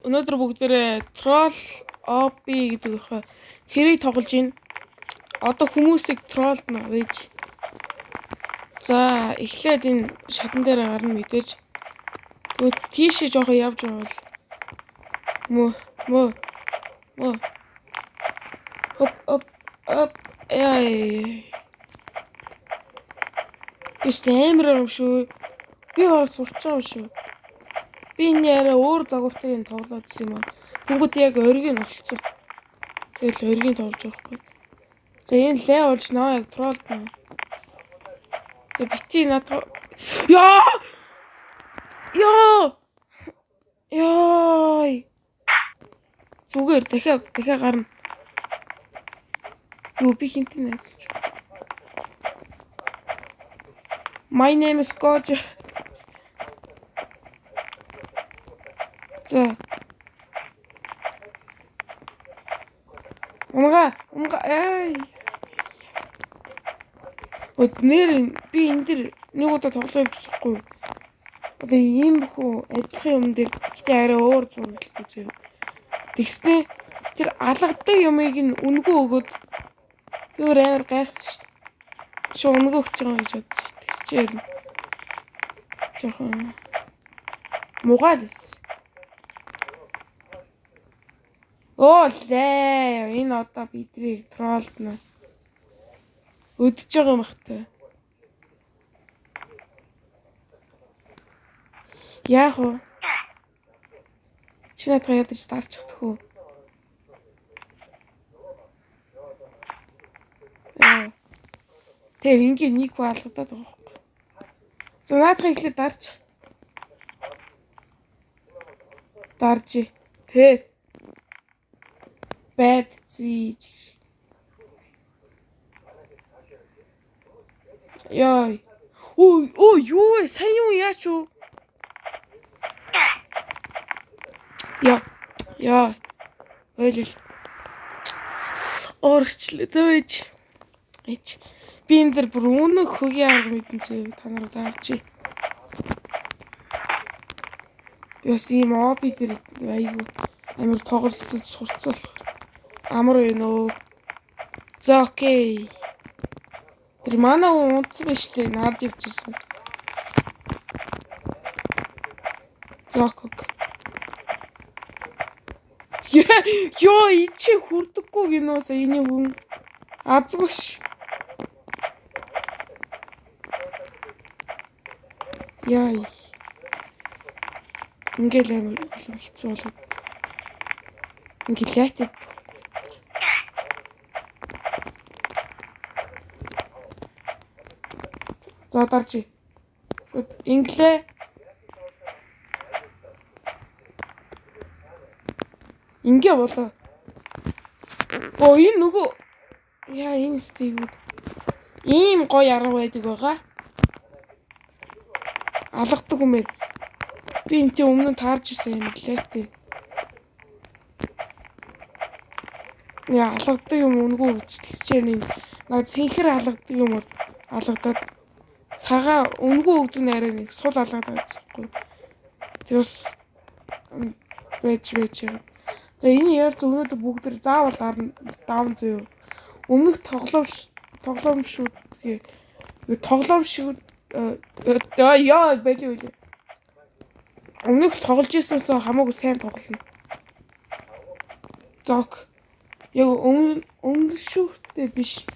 Өнөөдөр бүгдээрээ troll OP гэдэг их тэрийг тоглож байна. Одоо хүмүүсийг троллно вэж. За эхлээд энэ шатан дээр гарна мэдээж. Тэгвэл тийшээ жоохон явж байгаа бол мөө оп яй. Истэмэр юм шүү. Би бараг сурч байгаа юм шүү. Би энэ яриа өөр загвартай юм тоглоодсэн юм аа. Тэнгүүд яг оргийг олцсон. Тэгэл оргийг тоглож байгаа хгүй. За энэ лээ болж наа яг троллд наа. За бити надад яа! Яй. Зүгээр дахиад гарна. Юу би хинтээ найзлж. My name is Gojo. За. Умга ай. Өднөр би энэ дэр нэг удаа тоглоо явчихсахгүй. Одоо ийм хөө адилхан юм дээр гэтээ арай өөр зургалтай зөө. Тэгснэ тэр алгадаг юмыг нь үнгүй өгөөд би амар гайхсан шүү дээ. Шо үнгүй өгч байгаа гэж бодсон шүү дээ. Тэгсчээр нь жоохон мугаалс. Оо лээ энэ одоо бидрийг троллно. Өдөж байгаа юм ахтай. Яах вэ? Чи надад ядаж дарчих тхүү. Тэр ингээ нэг хаалгадаад байгаа юм. За надад ихлэ дарч. Дарж. Тэр бад зий. Яй. Оо юу вэ? Сайн юу яач юу? Яа. Ойлол. Орчлээ зөөж. Эч. Би энэ дэр бүр өнөг хөгийн арга мэдэн зөө та нараа таавчи. Би бас ийм оби дэр айгу амар тоглолтод сурцсан болохоор амар байна. За окей. Тэр манай унтсан байж тээ наад явчихсан. Зок. Ёо ичи хүрдэггүй гинөөс энийг хүн азгүйш. Яй. Ингээл амар хэцүү болов. Ингэлээтэй. За дарж. Инглээ. Ингээ болоо. Оо энэ нөгөө яа энэ стив. Ийм гоё арга байдаг байгаа. Алгадаг юм ээ. Би энтэй өмнө таарж ирсэн юм лээ. Яа алгадаг юм үнгүй үзтгчээр нэг над синхэр алгадаг юм алгадаад цагаа үнгүй өгдөг нэрээ нэг сул алгадаад байцгүй. Тэгээс байж. За энэ яар зөвнөд бүгд заавал даун зөө. Өмнөх тоглоом шүү. Тоглоом шүү. Яа бэлээ. Өмнөх тоглож ирсэнээс хамаагүй сайн тоглоно. Зок. Яг өмнө шүүхтэй биш.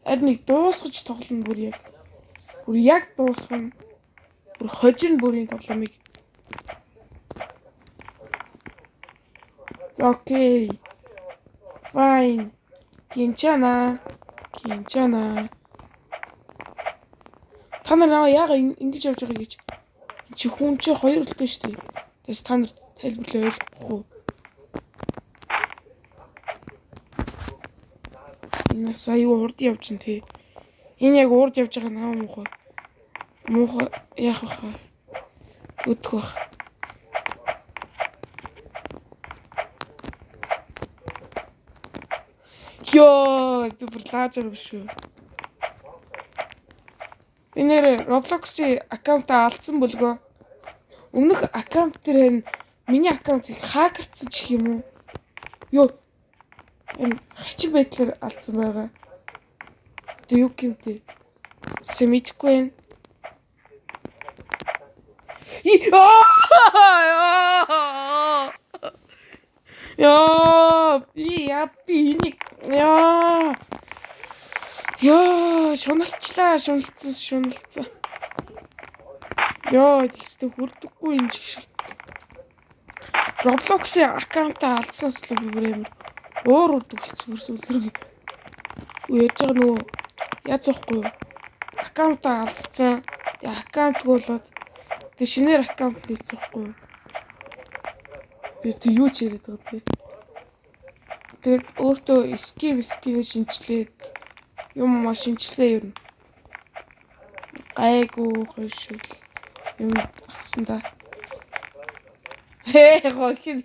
Харин нэг дуусгаж тоглоно бүр яг дуусгана. Бүр хожин бүрийн тоглоомыг. Окей. Fine. Кинчана. Та нар яага ингэж явж байгаа гэж. Чи хүн чи хоёр үлдээ шүү дээ. Тэс та нар тайлбарлаа ойлгохгүй. Энэ сая урд явж ин тий. Энэ яг урд явж байгаа наа муухай яах вэ? Өдөх бах. Ёо, би бүр лаажар биш үү. Би нэр Roblox-ийн аккаунтаа алдсан бөлгөө. Өмнөх аккаунт дээр Миний аккаунтыг хакерцсан ч юм уу? Юу? Хачин байдлаар алдсан байгаа. Тэ юу гэмтэй? Сэмитгэхгүй байна. Яа, би энийг шуналцсан. Тэгстэй хүрдэггүй энэ шиг. Roblox-ийн аккаунтаа алдсанаас л би бүр уур үрдэгцсэн сүлрэг. Яаж байгаа нөгөө яаж зоохгүй юу? Аккаунтаа алдсан. Тэгээ аккаунт болоод тэгээ шинээр аккаунт хийчихгүй юу? Би тэг юу ч яриад байгаа тийм. Тэгээд өөртөө скив шинжилээд юм шинжилээ ер нь. Гайгүй хойшил юм авсан да. Гойхин.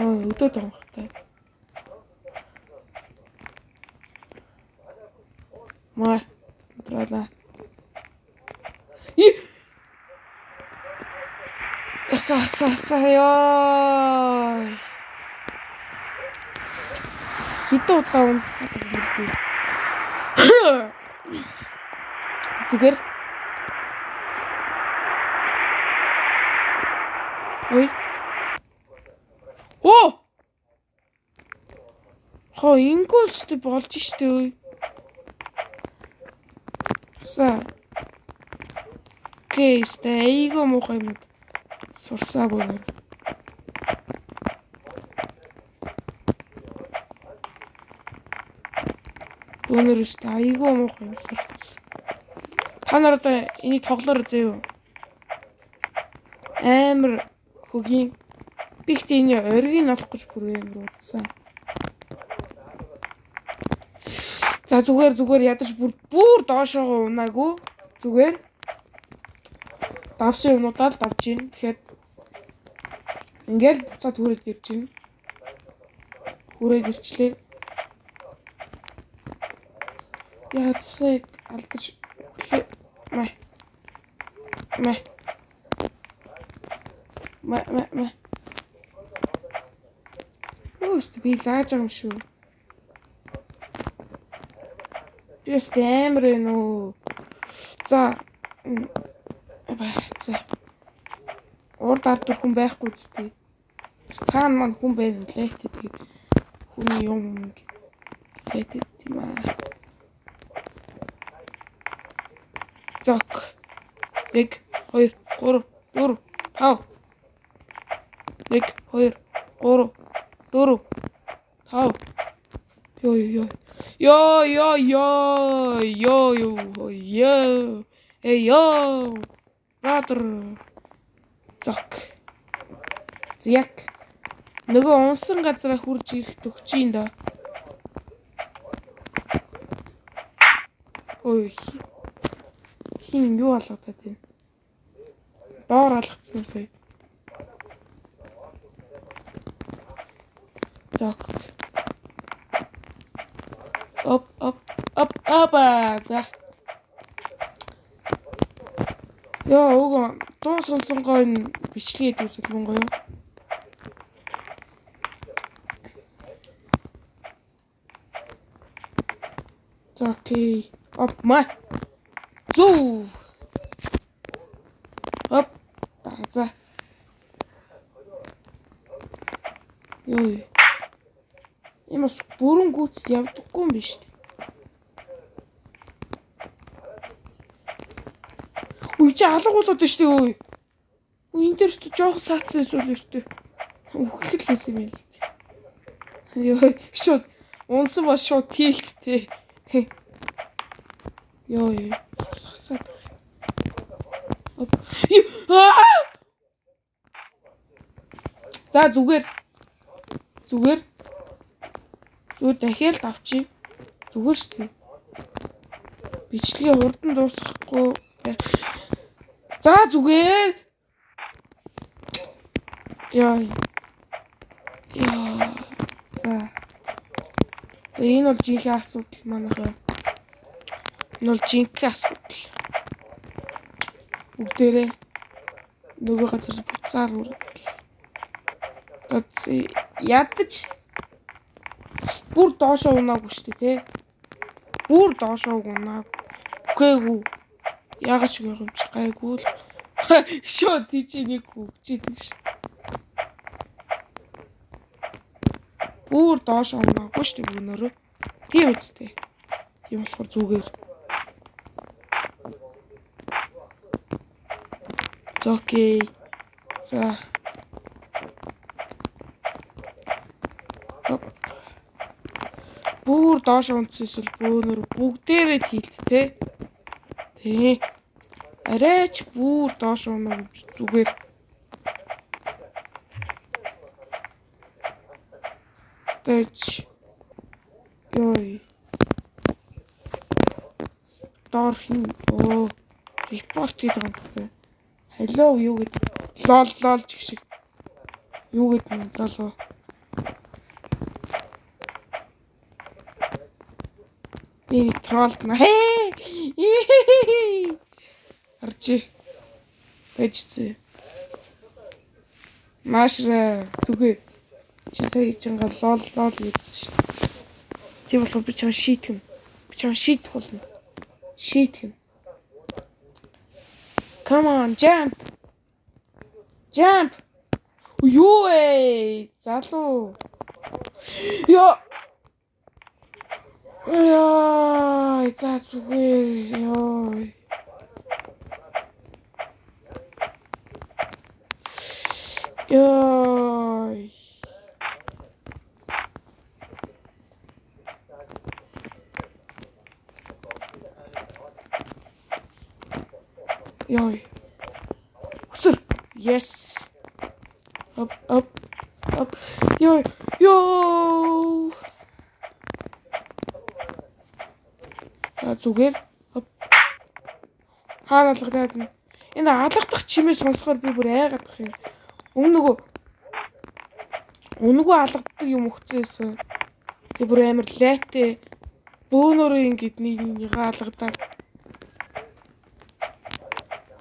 Өдөөд онготой. Маа. Трала. Яа. Хитэ удаа унтдаг. Зүгээр. Ой. Оо! Ингүүлстэй болж штэ ой. Окей, эйго муухай юм. Сурсаа бонор. Өнөөс айгүй муухай юм сурц. Та нар одоо энийг тоглоор зөө. Амар хөгийн би ихтэй энэ оргийг олох гэж бүр амар удсан. За зүгээр ядаж бүр доошоо унаагүй. Зүгээр. Давсан юмудаа л давж гин. Тэгэхээр ингээл буцаад хүрээд ирж гин. Хүрээд ирчлээ. Яацсыг алдаж өглөө. Мэ. Oost би лааж байгаа юм шүү. Just амар нөө. За. Урд ард хүн байхгүй зү. Цаана маань хүн байна лээт тэгээд хүний юм лээт тийм аа. Зок. 1 2 3 4 5. 1 2 3 4 5. Yo. Hey yo. Brother. Зок. Зяк. Нөгөө унсан газараа хурж ирэх төгчийн доо. Ой. Хин юу болоод байна? Доор алгацсан сая. Зок. Оп. За. Уг дуу сонсонгоо энэ бичлэгээ дээсэл мөн гоё. Окей. Оп ма. Зүү. Оп. За. Имас бүрэн гүйцэл явдаггүй юм биш үү? Чи алга болоод байна шүү дээ. Энэ дээр ч жоох саацсан эсвэл өстэй. Үхэлээс юм л. Шууд унсан ба шууд тэлттэй. Сасаад. За зүгээр дахиад авчи. Зүгээр шүү дээ. Бичлэгээ хурдан дуусгахгүй. За зүгээр. За. За энэ бол жинхэнэ асуудал манайхаа. Энэ бол жинхэнэ асуудал. Бүгдээрээ нөгөө газар буцаал үргэлж. Ядаж бүр доошоо унаагүй шүү дээ, тэ. Бүр доошоо унаагүй. Үхээгүй. Яагаад ч юм чи гайгүй л. Шоо тийч нэг үгчихэд ш. Бүр доошоо унаагүй шүү дээ өнөөрөө. Тийм үстэй. Тийм болохоор зүгээр. Окей. За. Бүр доош унтсэсвэл бөөнөр бүгдээрээ тийлт те. Тэ. Арайч бүр доош унаа зүгээр. Тэч. Йой. Доор хин репорт хийдэг юм бэ? Hello юу гэдэг? Лол чиг шиг. Юу гэдэг нь лол. Би троллд на. Арчи. Бэжцээ. Машра зүгээр. Чи сая чанга лол гэсэн шүү дээ. Тийм болохоор би чам шийтгэн. Би чам шийдэх болно. Шийтгэн. Come on, jump. Jump. Юу ээ? Залуу. Яа. Яа, за зүгээр. Ёо. Ёо. Ёо. Усэр. Yes. Up. Ёо. Зүгээр. Хаана алгадаад нь. Энэ алгадах чимээ сонсохоор би бүр айгаадах юм. Өнгөө алгаддаг юм өгцөөсөн. Тэгээ бүр амар лайтай. Бөөнөрөө ингэж нэг алгадаад.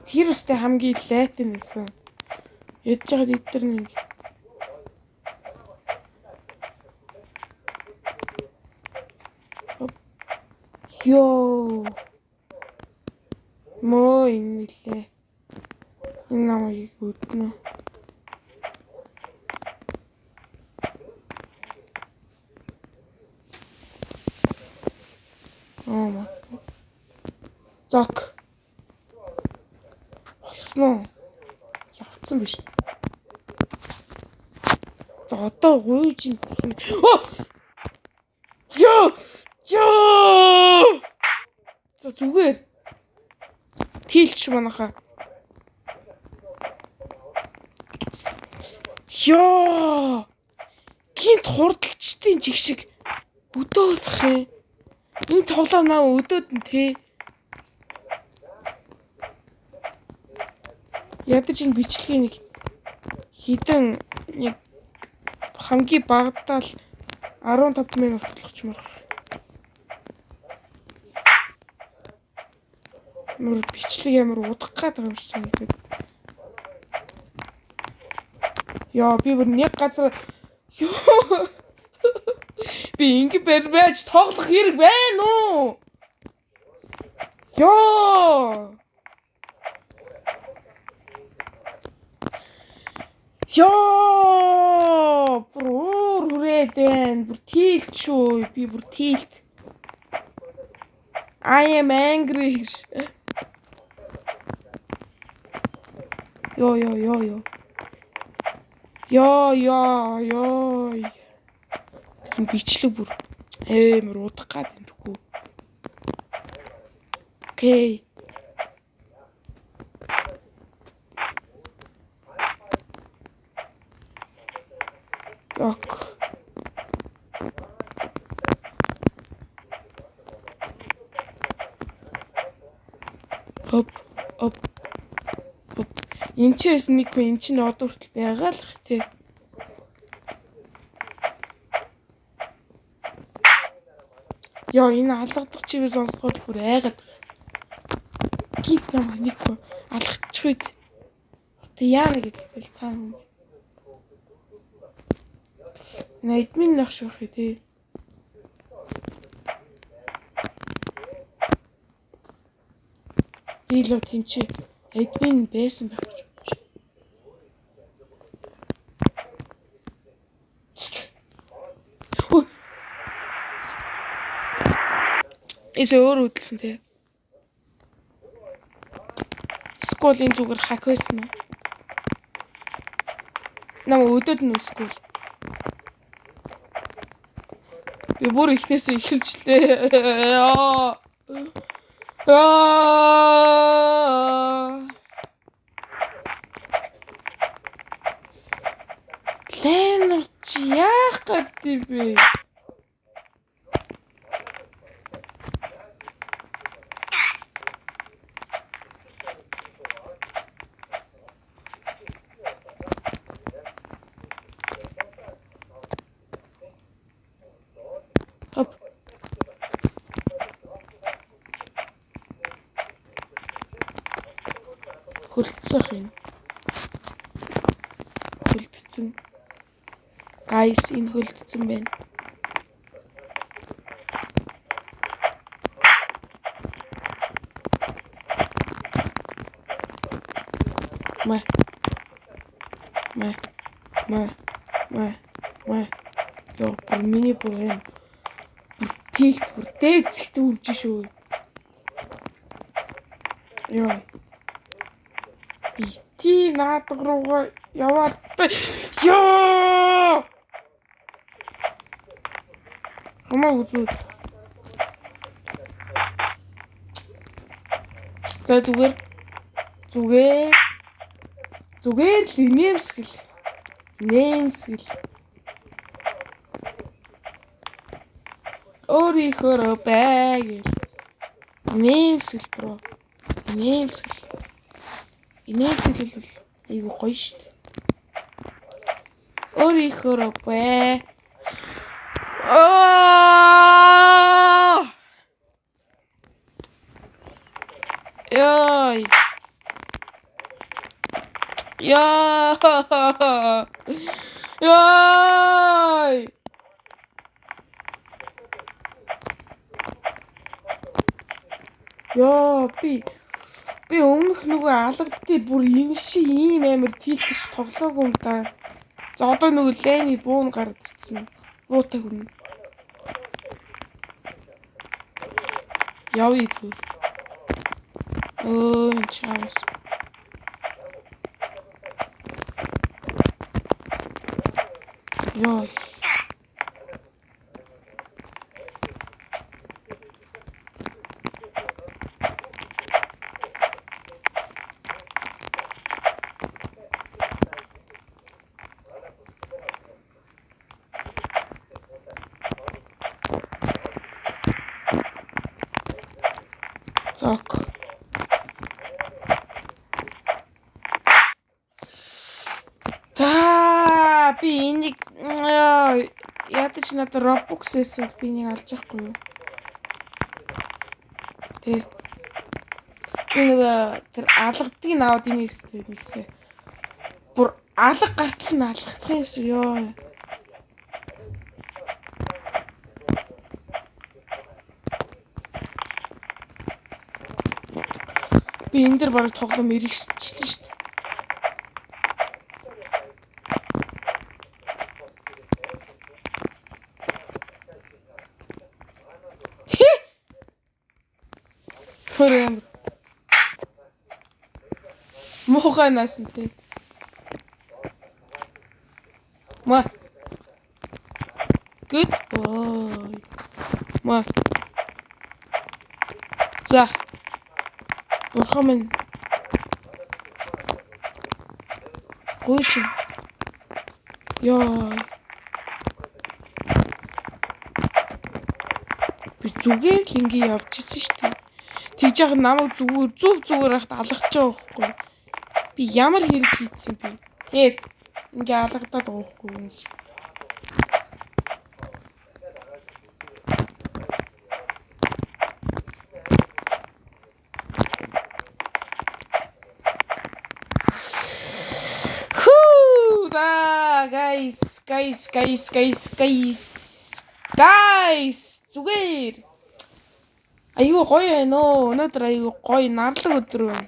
Тэр өстэй хамгийн лайтай нэсэн. Ядж байгаад идэр нэг. Ёо. Мо иннилээ. Энэ намайг үтнэ. Маа. Зок. Болсноо. Явцсан биш. За одоо гуйж ин. Ёо. За зүгээр. Тийлч манайхаа. Ёо. Гинт хурдалчдын чиг шиг өдөөлөх юм. Энэ тоглоом наа өдөөд нь те. Ядаж энэ бичлэгийн нэг хідэн нэг хамгийн багадаа л 15 минут болгочмоор. Мөр бичлэг ямар удах гээд байгаа юм шиг санагдаад. Яа би бүр нэг газар ёо. Би ингэ бэрбэж тоглох хэрэг байна уу? Ёо. Ёо, бүр үрээд байна. Бүр тийлч шүү. Би бүр тийлт. I am angry. Ёо. Энэ бичлэг бүр амар удах гад юм дөхөө. Окей. Ок. Оп. Энд ч байсан нэг хүн энэ чинь одоо хүртэл байгаа л тий. Яа энэ алгадах чивээс сонсоход бүр айгаад. Гит намайг нэг алгачих үед. Тэ яана гэдэг цаана юм. Эдмин нах шах тий. Би л тэнцээ эдмин байсан байх гэж бодож. Эсээ өөр үдэлсэн тий. Скуулийн зүгээр хак байсан уу? Нам өдөөд нь скул. Би бүр ихнээсээ эхэлжлээ. Лэн чи яах гэдэг бэ? Хөлдсөх юм. Хөлдсөн. Guys, энэ хөлдсөн байна. Яа, миний бүр юм. Тэлт бүр дээд зэгтээ үлж шүү. Яа. Ти наадах руугаа яваад ёо хамаа үзүүд за зүгээр л инээмсгэл өөрийнхөө байг инээмсгэл бро инээмсгэл бол айгу гоё штт. Өөрийнхөө бай. Яй. Яа би өмнөх нөгөө алгадтыг бүр энэ шиг ийм амар тийлтэж тоглоогүй юм да. За одоо нөгөө лэний буун гараад ирсэн. Буутай хүн. Явъя зү. Чаус. Ёй. Так. За би энийг ядаж надад Robux эсвэл би энийг алж яахгүй юу? Тэр алгадыг наваад энийг нэгсээ. Бүр алга гартал нь алгадах юмсан ёо. Би энэ дэр бараг тоглоом эргэжчихлээ шүү дээ. Хөрөм. Мохоо наасан тий. Good boy. За. Бурхан минь. Гүйч. Яа. Би зүгээр л ингэ явж исэн шүү дээ. Тэгж яхад намайг зүгээр хахад алгаж байгаа байхгүй. Би ямар хэрэг хийсэн бэ? Тэр ингэ алгадаад байгаа байхгүй юм шиг. Guys, зүгээр. Айгуу гоё байна оо. Өнөөдөр айгуу гоё нарлаг өдөр байна.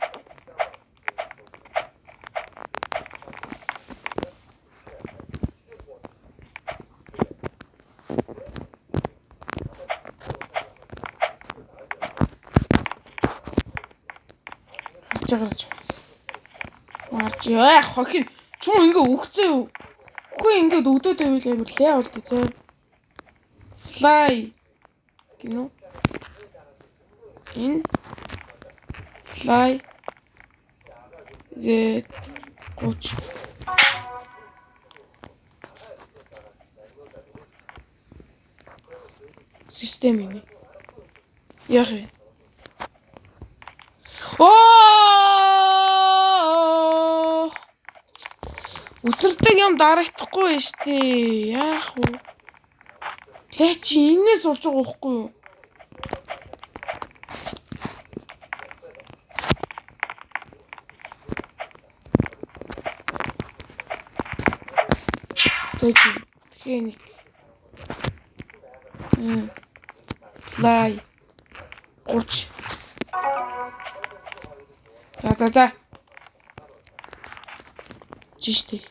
Харж Марж хохин чуу ингээ өгцөө юу? Үгүй ингээд өгдөөд байвал амар лээ болд зөө. Fly гинөө. Энэ fly get 30 систем юм. Яг ээ. Оо! Үсэрдэг юм дарагдахгүй байна штэ. Яах вэ? Лээ чи энэс суулж байгаа байхгүй юу? Тэжи. Тэхний. Fly 30. За. Жиштэй.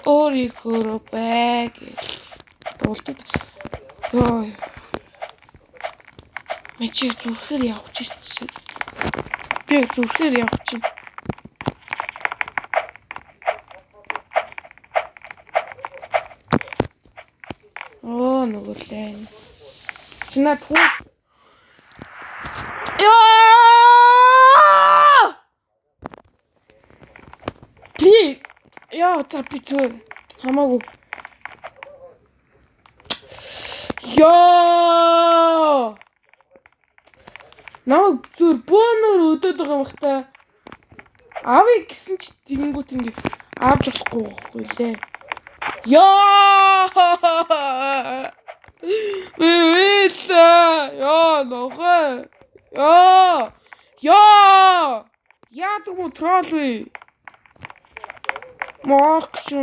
Орикоро баг. Дуулдаг. Йоо. Мачи зүрхээр явж ирсэн. Би зүрхээр явж чинь. Оо нүгэлээ. Чинаа туу. Яа, за би зүгээр хамаагүй. Яа! Намайг зүгээр бөөнөр өдөөд байгаа юм бахта. Аавыг гисэн ч тэгэнгүүт ингэ аавж болохгүй байхгүй лээ. Яа! Вэвэла! Яа, нохоо. Яа! Яа тэгмүү тролл вэ? Маркч.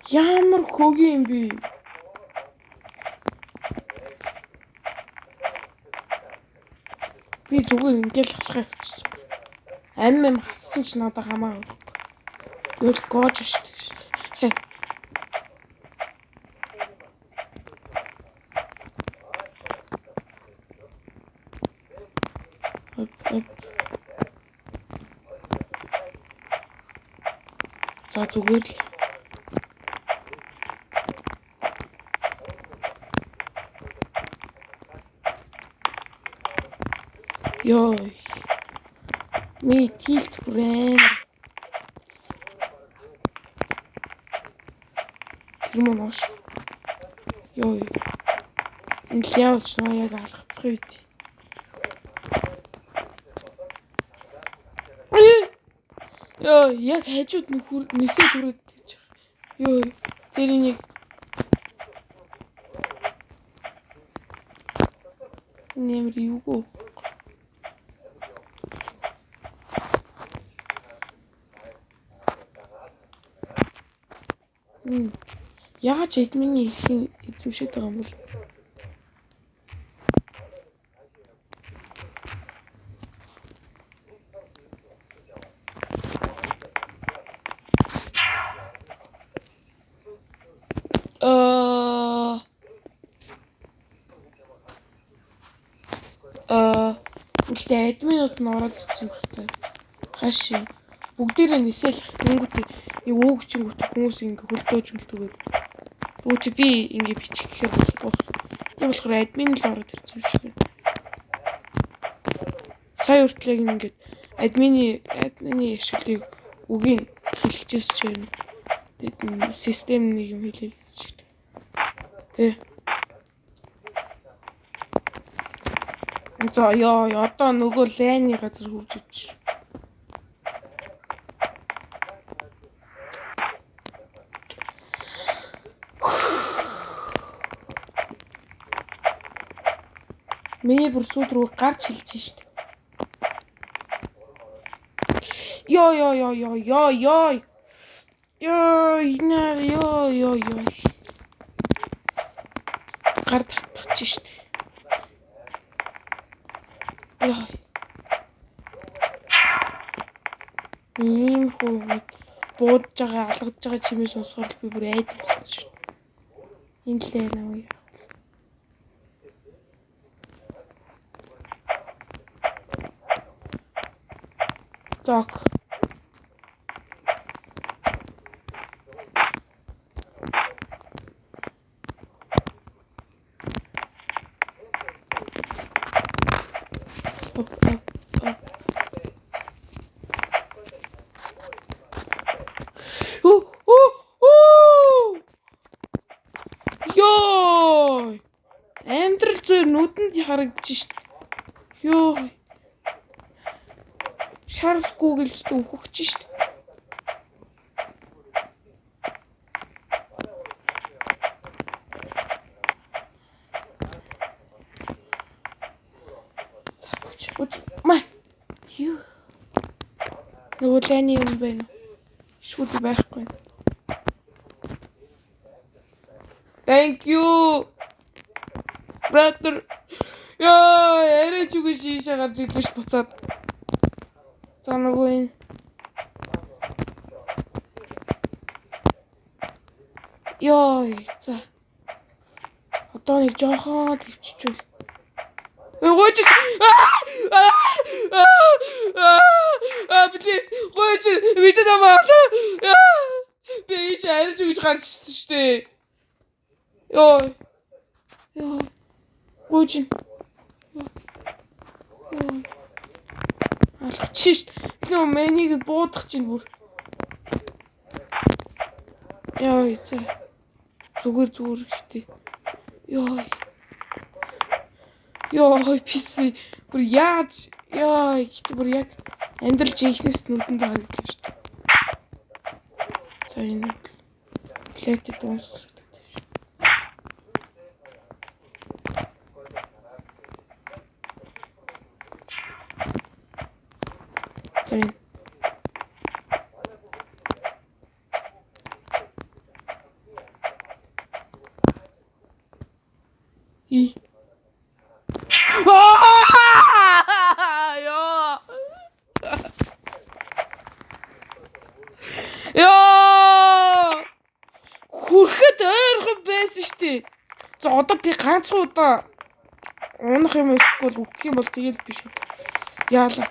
Ямар хөгийн юм бэ? Би зүгээр ингээл халахаа явчихсан. Амим хассан ч надад хамаагүй. Өөр гоож штэ. За зүгээр л. Йоо. Ми тилт брэм. Юмош. Йоо. Энэ лявч нөө яг алхах үед. Йоо, яг хажууд нэсээ түрээд гэж. Йоо, тэр энийг нэмэр юугүй. Яаж эдминий ихийн эзэмшээд байгаа юм бол? Гэхдээ админууд нь ороод ирсэн багтаа. Хаш бүгдээрээ нисэлэх тэнгүүт өвөгчөнгөт хүмүүс ингээ хөлдөөж. Өөч би ингээ бичих гэхээр болохгүй. Тийм болохоор админ л ороод ирсэн юм шиг. Сая хүртлэг ингээд админы ашиглыг үгийг хэлчихсэн чинь тэгээд систем нэг юм хэлээсэн шиг. Тэ. За ёо одоо нөгөө лайны газар хурж иж. Миний бүр сүүд рүү гарч хэлж штт. Ёо. Гар татчих штт. Ёо. Ийм хөө буудаж байгаа, алгадж байгаа чимээ сонсохоор би бүр айдаг болсон шүү. Энэ л ээ нөө. Так. Ёо! Амдрал зөө нүдэнд харагдаж шít. Ёо. Шарс гуглд өөхөж шít. Маа. Юу. Нөгөө лайны юм байна. Шүүд байхгүй. Thank you. Brother. Яа, яриач үгүй шишээ гарч ирлээш буцаад. За нөгөө энэ. Ёо, за. Одоо нэг жоохон төвччихвэл. Гойч. Please. Гойч, видэ намаа. Би яриач үгүй гарч ирсэн шүү дээ. Ёо. Гойч. Алгачих шít. Нөө мэнийг буудах чинь бүр. Ёо, за. Зүгээр ихтэй. Ёо, писи. Бүр яаж ихтэй бүр яг амьдралж ихнээс нүдэнд харагдаж шít. За энэ. Лэт дуусах. Зайн. Яа! Хүрхэд ойрхон байсан штий. За одоо би ганцхан удаа унах юм эсвэл үхэх юм бол тэгэл биш үү. Яалаа.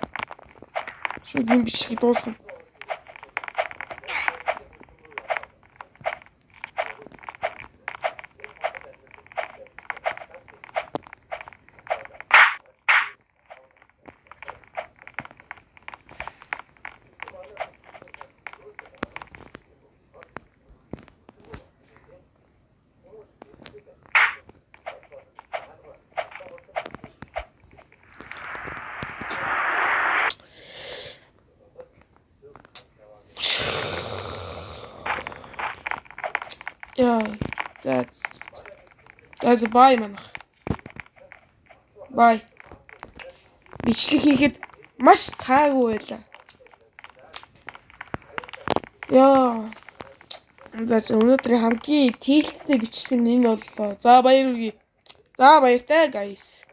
Шууд юм биш гэж дуусгав. Яа, за бай манах. Бай. Бичлэг хийхэд маш таагүй байлаа. Яа. За өнөөдрийн хамгийн тээлттэй бичлэг нь энэ боллоо. За баяр үргээ. За баяртай guys.